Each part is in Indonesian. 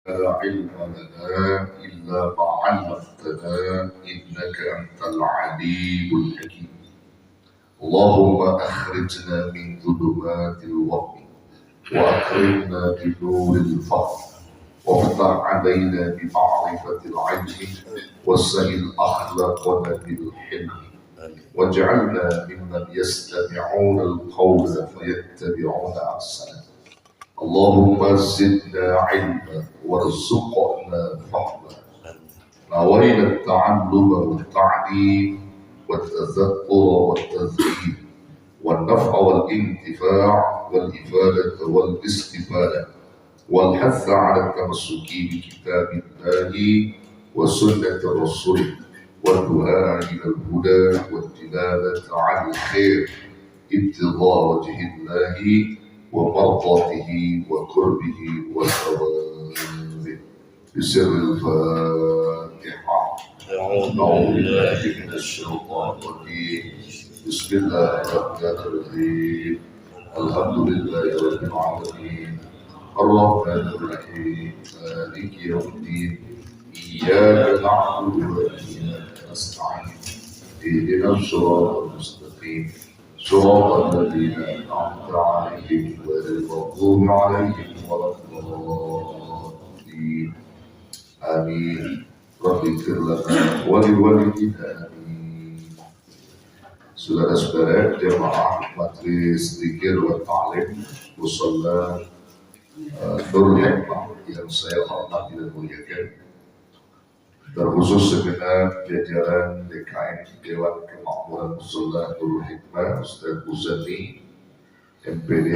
لا علم لنا إلا ما علمتنا إنك أنت العليم الحكيم. اللهم أخرجنا من ظلمات الوهم وأكرمنا بنور الفضل وافتح علينا بمعرفة العلم وسهل أخلاقنا بالحلم واجعلنا ممن يستمعون القول فيتبعون أحسنه. اللهم زدنا علما وارزقنا فهما. نوينا التعلم والتعليم والتذكر والتذكير والنفع والانتفاع والإفادة والاستفادة والحث على التمسك بكتاب الله وسنة رسوله والدعاء إلى الهدى والدلالة على الخير ابتغاء وجه الله ومرضاته وقربه وثوابه. بسر الفاتحة. أعوذ بالله من الشيطان الرجيم. بسم الله الرحمن الرحيم. الحمد لله رب العالمين الرحمن الرحيم مالك يوم الدين إياك نعبد وإياك نستعين اهدنا الصراط المستقيم صراط الذين أنعمت عليهم غير المغضوب عليهم ولا الضالين آمين. رب اغفر لنا ولوالدينا آمين. Saudara-saudara jemaah Majelis Zikir wa Ta'lim Musalla Nurul Hikmah yang saya hormati dan muliakan, terkhusus segenap jajaran DKM Dewan Kemakmuran Musalla Nurul Hikmah, Ustaz Uzani MPD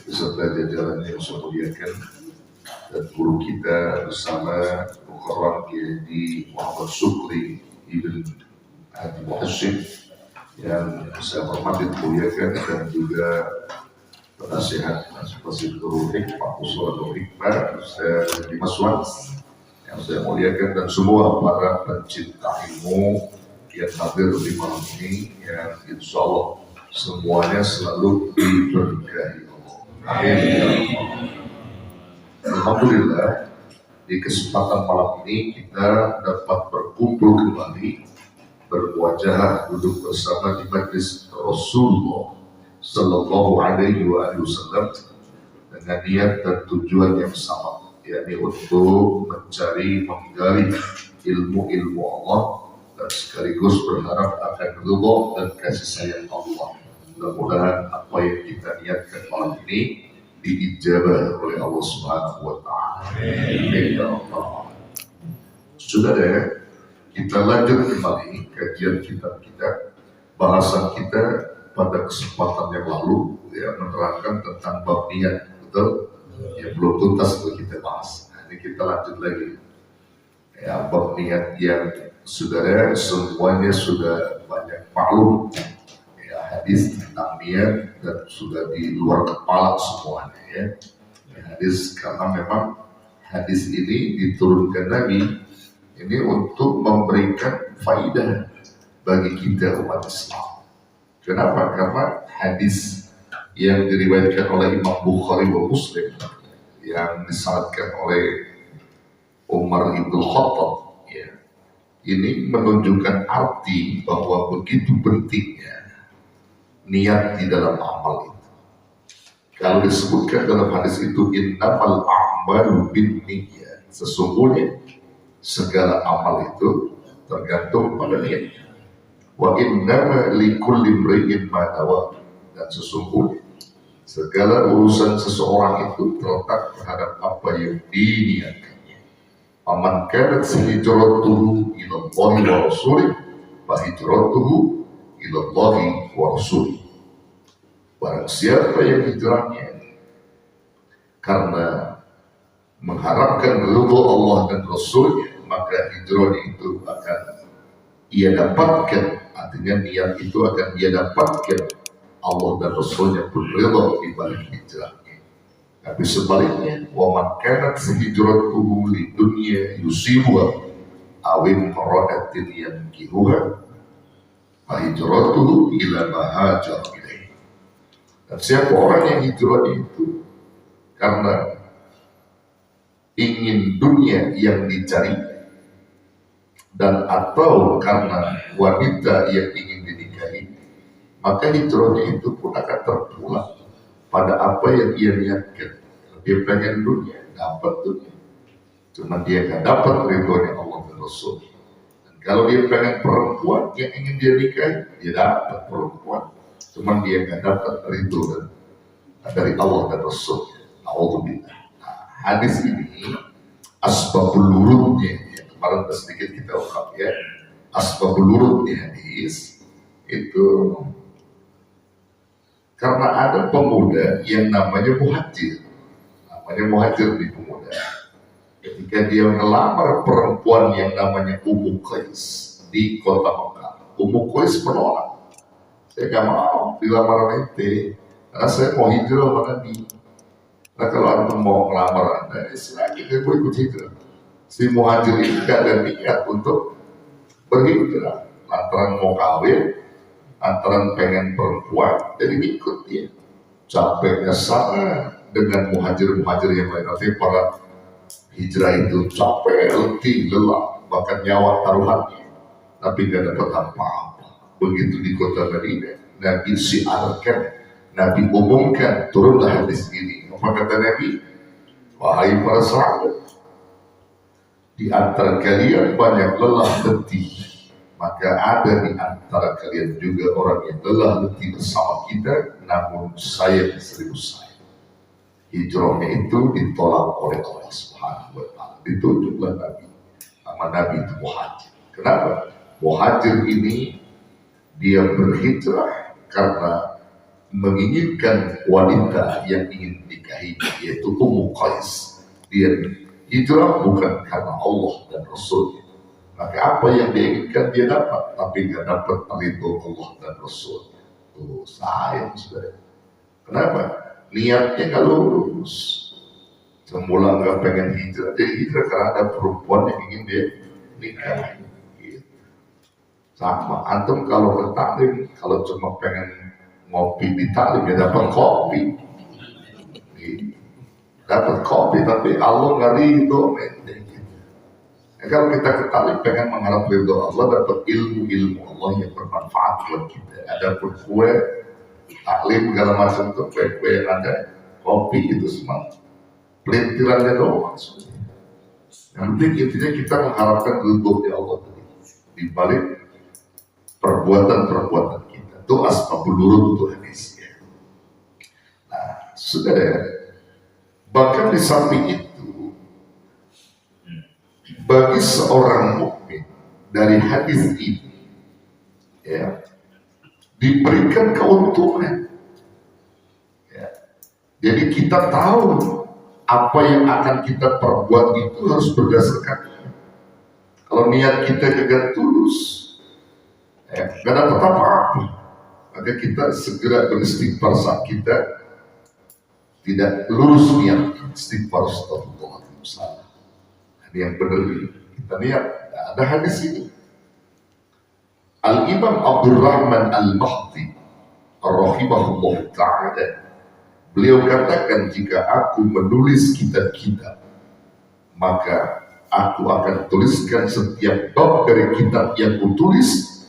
beserta jajaran yang saya muliakan, dan guru kita bersama Mukarram Kiai Muhammad Sukri Ibn Hadi Muhsin yang saya hormati dan muliakan, dan juga penasihat seperti Nurul Hikmah, Musalla Nurul Hikmah, Ustaz Dimas Wan yang saya muliakan, dan semua para pencinta ilmu yang hadir di malam ini, yang insya Allah semuanya selalu diberkahi Allah. Amin. Alhamdulillah, di kesempatan malam ini kita dapat berkumpul kembali, bermuajahah duduk bersama di majlis Rasulullah Sallallahu Alaihi Wasallam dengan niat dan tujuan yang sama, yakni untuk mencari, menggali ilmu-ilmu Allah dan sekaligus berharap akan ridha dan kasih sayang Allah. Mudah-mudahan apa yang kita niatkan malam ini diijabah oleh Allah Subhanahu wa Ta'ala. Amin ya Allah. Saudara, kita lanjut kembali kajian kitab kita, bahasan kita pada kesempatan yang lalu menerangkan tentang bab niat, betul? Yang belum tuntas untuk kita bahas. Nah, ini kita lanjut lagi. Ya, bab niat yang saudara semuanya sudah banyak maklum. Ya, hadis tentang niat dan sudah di luar kepala semuanya ya. Hadis, karena memang hadis ini diturunkan Nabi ini untuk memberikan faidah bagi kita umat Islam. Kenapa? Karena hadis yang diriwayatkan oleh Imam Bukhari wa Muslim yang disanadkan oleh Umar ibn Khattab ya, ini menunjukkan arti bahwa begitu pentingnya niat di dalam amal itu. Kalau disebutkan dalam hadis itu innamal a'malu binniyat, sesungguhnya segala amal itu tergantung pada niat. Wa innama likulli imri'in ma nawa, dan sesungguhnya segala urusan seseorang itu terletak terhadap apa yang diniatkannya. Faman kanat hijratuhu ila Allahi wa rasulih fa hijratuhu ila Allahi wa rasulih. Barang siapa yang hijrahnya karena mengharapkan ridha Allah dan Rasulnya, maka hijrahnya itu akan ia dapatkan, artinya niat itu akan ia dapatkan Allah dan Rasulnya pun ridha di balik hijrahnya. Tapi sebaliknya, wa man kanat hijratuhu lidunya yusibuha aw imra'atin yankihuha fa hijratuhu ila ma hajara ilaihi. Dan siapa orang yang hijrahnya itu karena ingin dunia yang dicari dan atau karena wanita yang ingin dinikahi, maka hijrahnya itu pun akan terpulang pada apa yang ia niatkan. Dia pengen dunia, dapat dunia, cuma dia gak dapat ridhonya Allah dan Rasul. Dan kalau dia pengen perempuan yang ingin dia nikahi, dia dapat perempuan, cuma dia gak dapat ridho dari Allah dan Rasul. Alhamdulillah. Nah, hadis ini asbabul wurudnya, yang kemarin sedikit kita ungkap ya, asbabul wurudnya hadis itu karena ada pemuda yang namanya muhajir di pemuda. Ketika dia melamar perempuan yang namanya Ummu Qais di kota Mekah, Ummu Qais menolak. Saya gak mau dilamar ente, karena saya mau hijrah sama Nabi. Nah kalau antum mau melamar anda, silahkan gue ikut hijrah. Si muhajir ini gak ada niat untuk berhijrah, lantaran mau kawin, lantaran pengen perempuan, jadi ikut dia. Capeknya sama dengan muhajir-muhajir yang lain. Artinya para hijrah itu capek, letih, lelah, bahkan nyawa taruhannya, tapi gak dapat apa-apa. Begitu di kota Madinah, Nabi siarkan, Nabi umumkan, turunlah hadis ini. Apa kata Nabi? Wahai para sahabat, di antara kalian banyak lelah letih, maka ada di antara kalian juga orang yang lelah letih bersama kita, namun saya serius saya. Hijrahnya itu ditolak oleh Allah Subhanahu wa Ta'ala. Ditunjuklah Nabi, nama Nabi itu muhajir. Kenapa? Muhajir ini dia berhijrah karena menginginkan wanita yang ingin dinikahi, yaitu Ummu Qais. Dia hijrah bukan karena Allah dan Rasulnya. Maka apa yang dia inginkan dia dapat, tapi nggak dapat ridho Allah dan Rasul. Tuh sayang saudara. Kenapa? Niatnya nggak lurus. Semula nggak pengen hijrah, dia hijrah karena ada perempuan yang ingin dia nikahi. Gitu. Sama antum kalau ke taklim, kalau cuma pengen ngopi di taklim ya dapat kopi. Dapat kopi, tapi Allah nggak ridho. Kalau kita ke taklim pengen mengharap ridho Allah, dapat ilmu Allah yang bermanfaat buat kita. Ada pun kue, taklim segala macam itu kue yang ada, kopi itu semua pelintirannya doang. Yang penting intinya kita mengharapkan ridho di Allah di balik perbuatan kita. Itu asbabul wurud itu hadisnya. Nah, saudara, bahkan di samping itu, bagi seorang mukmin dari hadis ini, ya, diberikan keuntungan. Ya. Jadi kita tahu apa yang akan kita perbuat itu harus berdasarkan. Kalau niat kita gagal tulus, ya, gak dapat apa-apa. Maka kita segera beristighfar saat kita tidak lurus niat. Istighfar astagfirullah. Ini yang benar kita niat. Nah, ada hadis ini. Al-Imam Abdurrahman Al-Mahdi rahimahullah ta'ala, beliau katakan, jika aku menulis kitab-kitab, maka aku akan tuliskan setiap bab dari kitab yang kutulis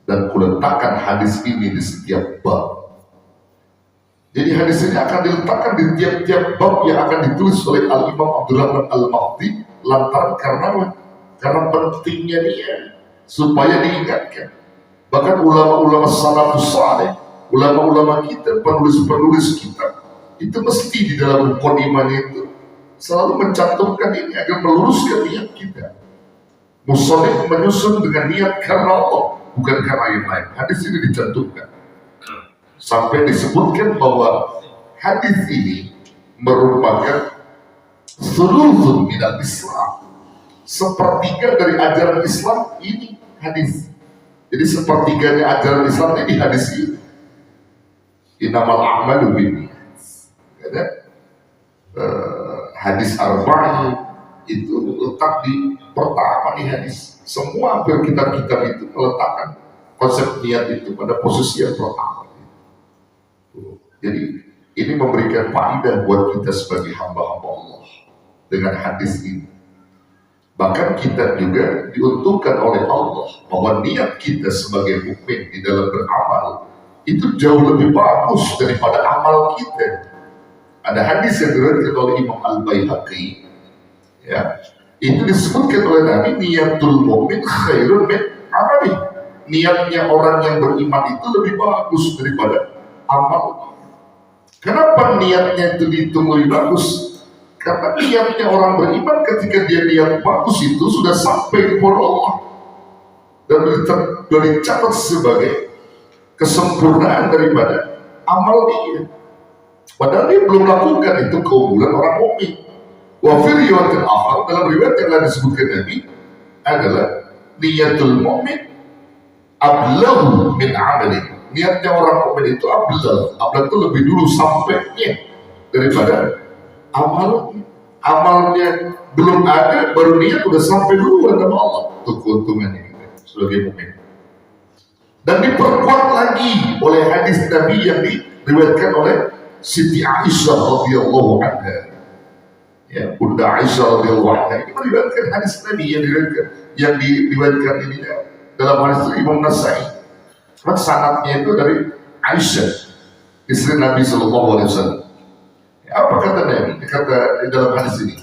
dan kuletakkan hadis ini di setiap bab. Jadi hadis ini akan diletakkan di tiap-tiap bab yang akan ditulis oleh Al-Imam Abdurrahman Al-Mahdi, lantaran karena pentingnya dia supaya diingatkan. Bahkan ulama-ulama salafus saleh, ulama-ulama kita, penulis-penulis kita, itu mesti di dalam mukadimahnya itu selalu mencantumkan ini agar meluruskan niat kita. Musannif menyusun dengan niat karena Allah, bukan karena yang lain. Hadis ini dicantumkan sampai disebutkan bahwa hadis ini merupakan sulusun minal Islam, sepertiga dari ajaran Islam ini hadis. Jadi sepertiganya ajaran Islam ini hadis ini. Innamal a'malu binniyat. Hadis arba'in itu letak di pertama nih hadis. Semua hampir kitab-kitab itu meletakkan konsep niat itu pada posisi yang pertama. Jadi ini memberikan faedah buat kita sebagai hamba-hamba Allah. dengan hadis ini. Bahkan kita juga diuntungkan oleh Allah bahwa niat kita sebagai mukmin di dalam beramal itu jauh lebih bagus daripada amal kita. Ada hadis yang diriwayatkan oleh Imam Al-Baihaqi, ya, itu disebutkan oleh Nabi, niatul mu'min khairun min amali. Niatnya orang yang beriman itu lebih bagus daripada amal. Kenapa niatnya itu dihitung lebih bagus? Karena niatnya orang beriman ketika dia niat bagus itu sudah sampai kepada Allah dan dicatat sebagai kesempurnaan daripada amal dia. Padahal dia belum lakukan itu keunggulan orang mukmin. Wa fi riwayatin akhar, dalam riwayat yang lain disebutkan Nabi adalah niatul mu'min ablagh min amali. Niatnya orang mukmin itu ablagh itu lebih dulu sampainya daripada amalnya belum ada, baru niat udah sampai duluan sama Allah. Itu keuntungannya sebagai mukmin. Dan diperkuat lagi oleh hadis Nabi yang diriwayatkan oleh Siti Aisyah radhiyallahu anha. Ya, Bunda Aisyah radhiyallahu anha ini meriwayatkan hadis Nabi yang diriwayatkan ini dalam hadis Imam Nasai. Sanadnya itu dari Aisyah, istri Nabi sallallahu alaihi wasallam. Apa kata Nabi? Kata di dalam hadis ini,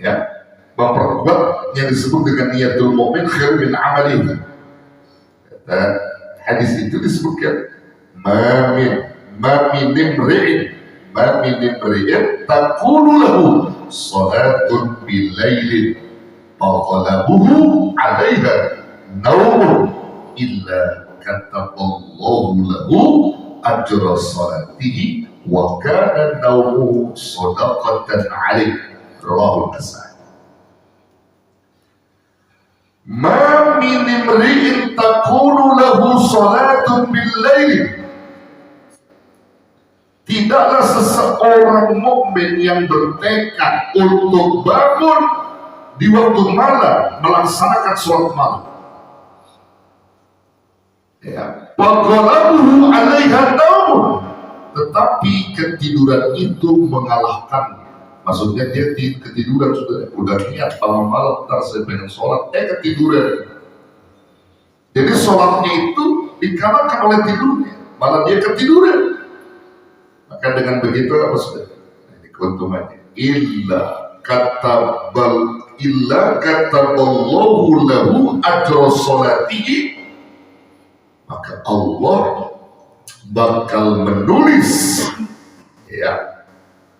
ya, memperkuat yang disebut dengan niatul mu'min khair min amalihi. Kata hadis itu disebutkan, ma min imri'in taqulu lahu salatun bilailin faqalabuhu 'alaiha naumun illa kataballahu lahu ajra salatihi wa kana nawmuhu sadaqatan 'alaihi. Rawahu Nasai. Ma min imri'in takunu lahu salatun bil-lail. Tidaklah seseorang mukmin yang bertekad untuk bangun di waktu malam melaksanakan sholat malam. Ya, faqalabuhu 'alaiha naumun. Tetapi ketiduran itu mengalahkannya. Maksudnya dia ketiduran, sudah niat malam-malam ntar saya pengen sholat, ketiduran. Jadi sholatnya itu dikalahkan oleh tidurnya, malah dia ketiduran. Maka dengan begitu apa sudah? Ini keuntungannya. Illa kataballahu lahu ajra sholatihi. Maka Allah bakal menulis, ya,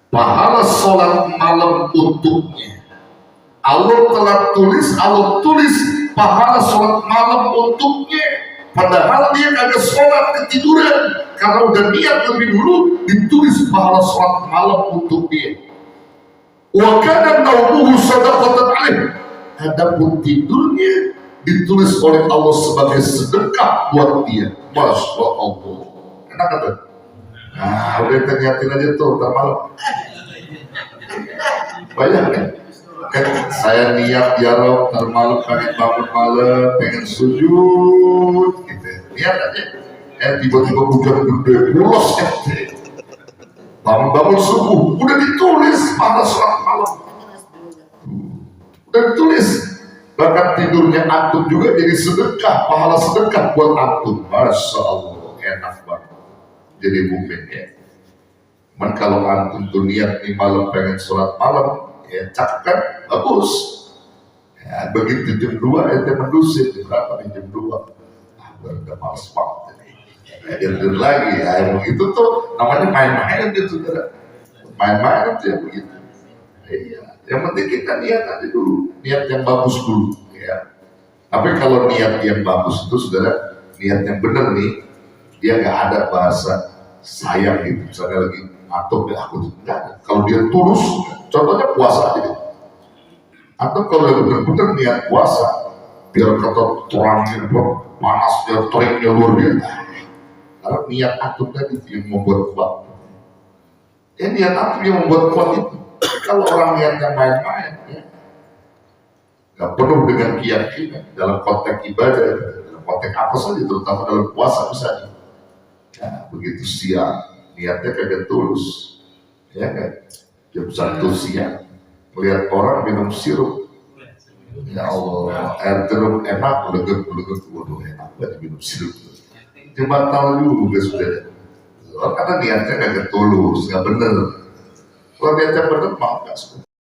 pahala sholat malam untuknya. Allah tulis pahala sholat malam untuknya. Padahal dia kagak sholat, ketiduran. Karena udah niat lebih dulu, ditulis pahala sholat malam untuk dia. Wa kana nawmuhu sadaqatan 'alaihi. Adapun tidurnya ditulis oleh Allah sebagai sedekah buat dia. Masya Allah. Enak kata? Nah, udah terlihatin aja tuh, ntar malam. Banyak kan? Saya niat ya Rob, ntar malam pengen bangun malam, pengen sujud, gitu. Niat aja. Tiba-tiba hujan gede, pulas bangun subuh, udah ditulis pada sholat malam. Udah ditulis. Bahkan tidurnya antum juga jadi sedekah, pahala sedekah buat antum. Masya Allah, enak banget jadi mukmin ya. Cuman kalau antum tuh niat nih malam pengen sholat malam, ya cakap bagus. Ya, begitu jam 2 ente mendusit, berapa nih jam 2? Udah males banget. Tidur lagi, ya begitu tuh namanya main-main itu saudara. Main-main itu ya begitu. Iya. Yang penting kita niat aja dulu, niat yang bagus dulu, ya. Tapi kalau niat yang bagus itu, saudara, niat yang benar nih, dia nggak ada bahasa sayang gitu. Misalnya lagi ngantuk, ya aku tidak ada. Kalau dia tulus, contohnya puasa aja. Atau kalau dia benar-benar niat puasa, biar kata terangnya panasnya, teriknya luar biasa. Karena niat antum tadi yang membuat kuat. Niat antum yang membuat kuat itu. Kalau orang niatnya main-main, ya, nggak penuh dengan keyakinan dalam konteks ibadah, dalam konteks apa saja, terutama dalam puasa misalnya. Ya, begitu siang, niatnya kagak tulus, ya kan? Jam 1 siang, melihat orang minum sirup. Ya Allah, air jeruk enak, uleget, waduh enak banget minum sirup. Itu batal juga sudah. Karena niatnya nggak tulus, nggak bener. Kalau niatnya bener, maaf nggak suka.